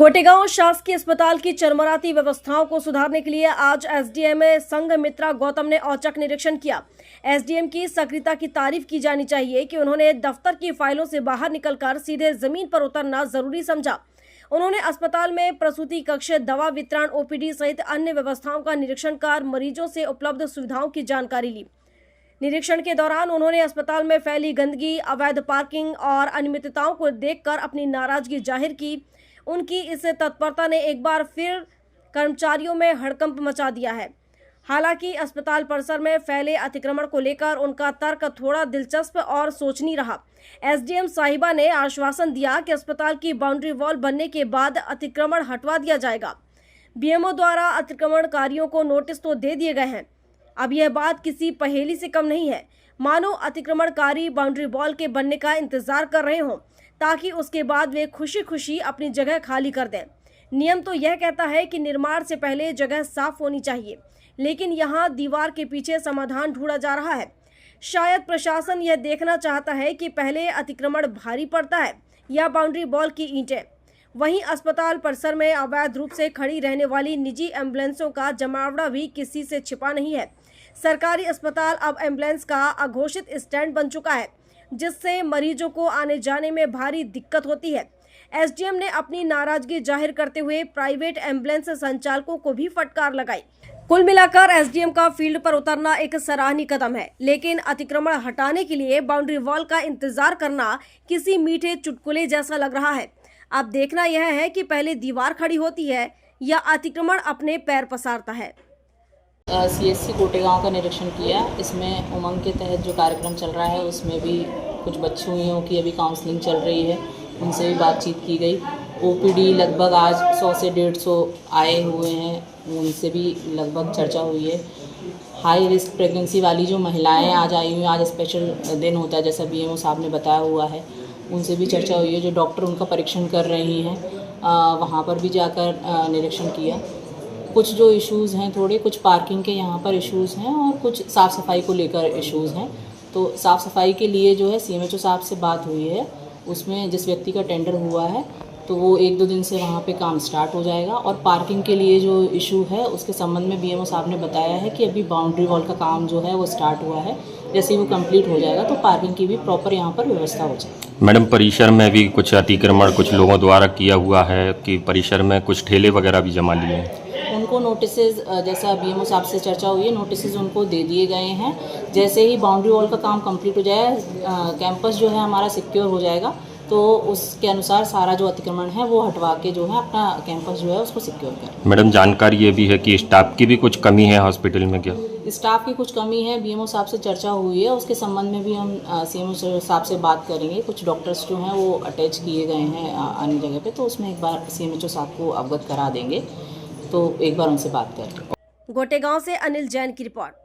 गोटेगांव शासकीय अस्पताल की चरमराती व्यवस्थाओं को सुधारने के लिए आज एसडीएम संघमित्रा गौतम ने औचक निरीक्षण किया। एसडीएम की सक्रियता की तारीफ की जानी चाहिए कि उन्होंने दफ्तर की फाइलों से बाहर निकलकर सीधे जमीन पर उतरना जरूरी समझा। उन्होंने अस्पताल में प्रसूति कक्ष, दवा वितरण, ओपीडी सहित अन्य व्यवस्थाओं का निरीक्षण कर मरीजों से उपलब्ध सुविधाओं की जानकारी ली। निरीक्षण के दौरान उन्होंने अस्पताल में फैली गंदगी, अवैध पार्किंग और अनियमितताओं को देखकर अपनी नाराजगी जाहिर की। उनकी इस तत्परता ने एक बार फिर कर्मचारियों में हड़कंप मचा दिया है। हालांकि अस्पताल परिसर में फैले अतिक्रमण को लेकर उनका तर्क थोड़ा दिलचस्प और सोचनीय रहा। एसडीएम साहिबा ने आश्वासन दिया कि अस्पताल की बाउंड्री वॉल बनने के बाद अतिक्रमण हटवा दिया जाएगा। बीएमओ द्वारा अतिक्रमणकारियों को नोटिस तो दे दिए गए हैं। अब यह बात किसी पहेली से कम नहीं है, मानो अतिक्रमणकारी बाउंड्री वॉल के बनने का इंतजार कर रहे हों ताकि उसके बाद वे खुशी खुशी अपनी जगह खाली कर दें। नियम तो यह कहता है कि निर्माण से पहले जगह साफ होनी चाहिए, लेकिन यहाँ दीवार के पीछे समाधान ढूंढा जा रहा है। शायद प्रशासन यह देखना चाहता है कि पहले अतिक्रमण भारी पड़ता है या बाउंड्री वॉल की ईंटें। वहीं अस्पताल परिसर में अवैध रूप से खड़ी रहने वाली निजी एम्बुलेंसों का जमावड़ा भी किसी से छिपा नहीं है। सरकारी अस्पताल अब एम्बुलेंस का अघोषित स्टैंड बन चुका है, जिससे मरीजों को आने जाने में भारी दिक्कत होती है। एसडीएम ने अपनी नाराजगी जाहिर करते हुए प्राइवेट एम्बुलेंस संचालकों को भी फटकार लगाई। कुल मिलाकर एसडीएम का फील्ड पर उतरना एक सराहनीय कदम है, लेकिन अतिक्रमण हटाने के लिए बाउंड्री वॉल का इंतजार करना किसी मीठे चुटकुले जैसा लग रहा है। अब देखना यह है कि पहले दीवार खड़ी होती है या अतिक्रमण अपने पैर पसारता है। सीएससी गोटेगांव का निरीक्षण किया। इसमें उमंग के तहत जो कार्यक्रम चल रहा है उसमें भी कुछ बच्चियों की अभी काउंसलिंग चल रही है, उनसे भी बातचीत की गई। ओपीडी लगभग आज 100 से 150 आए हुए हैं, उनसे भी लगभग चर्चा हुई है। हाई रिस्क प्रेगनेंसी वाली जो महिलाएं आज आई हुई हैं, आज स्पेशल दिन होता है जैसा बीएमओ साहब ने बताया हुआ है, उनसे भी चर्चा हुई है। जो डॉक्टर उनका परीक्षण कर रही हैं वहाँ पर भी जाकर निरीक्षण किया। कुछ जो इश्यूज़ हैं, थोड़े कुछ पार्किंग के यहाँ पर इश्यूज़ हैं और कुछ साफ़ सफाई को लेकर इश्यूज़ हैं। तो साफ़ सफाई के लिए जो है सीएमएचओ साहब से बात हुई है, उसमें जिस व्यक्ति का टेंडर हुआ है तो वो 1-2 दिन से वहाँ पे काम स्टार्ट हो जाएगा। और पार्किंग के लिए जो इशू है उसके संबंध में बीएमओ साहब ने बताया है कि अभी बाउंड्री वॉल का काम जो है वो स्टार्ट हुआ है, जैसे ही वो कंप्लीट हो जाएगा तो पार्किंग की भी प्रॉपर यहाँ पर व्यवस्था हो जाएगी। मैडम, परिसर में भी कुछ अतिक्रमण कुछ लोगों द्वारा किया हुआ है कि परिसर में कुछ ठेले वगैरह भी जमा लिए हैं। उनको नोटिसेज, जैसा बीएमओ साहब से चर्चा हुई है, नोटिसेज उनको दे दिए गए हैं। जैसे ही बाउंड्री वॉल का काम कंप्लीट हो जाए, कैंपस जो है हमारा सिक्योर हो जाएगा, तो उसके अनुसार सारा जो अतिक्रमण है वो हटवा के जो है अपना कैंपस जो है उसको सिक्योर करें। मैडम, जानकारी ये भी है कि स्टाफ की भी कुछ कमी है हॉस्पिटल में क्या? स्टाफ की कुछ कमी है, बीएमओ साहब से चर्चा हुई है, उसके संबंध में भी हम सीएमओ साहब से बात करेंगे। कुछ डॉक्टर्स जो हैं वो अटैच किए गए हैं अन्य जगह पे, तो उसमें एक बार सीएमओ साहब को अवगत करा देंगे, तो एक बार उनसे बात करें। गोटेगांव से अनिल जैन की रिपोर्ट।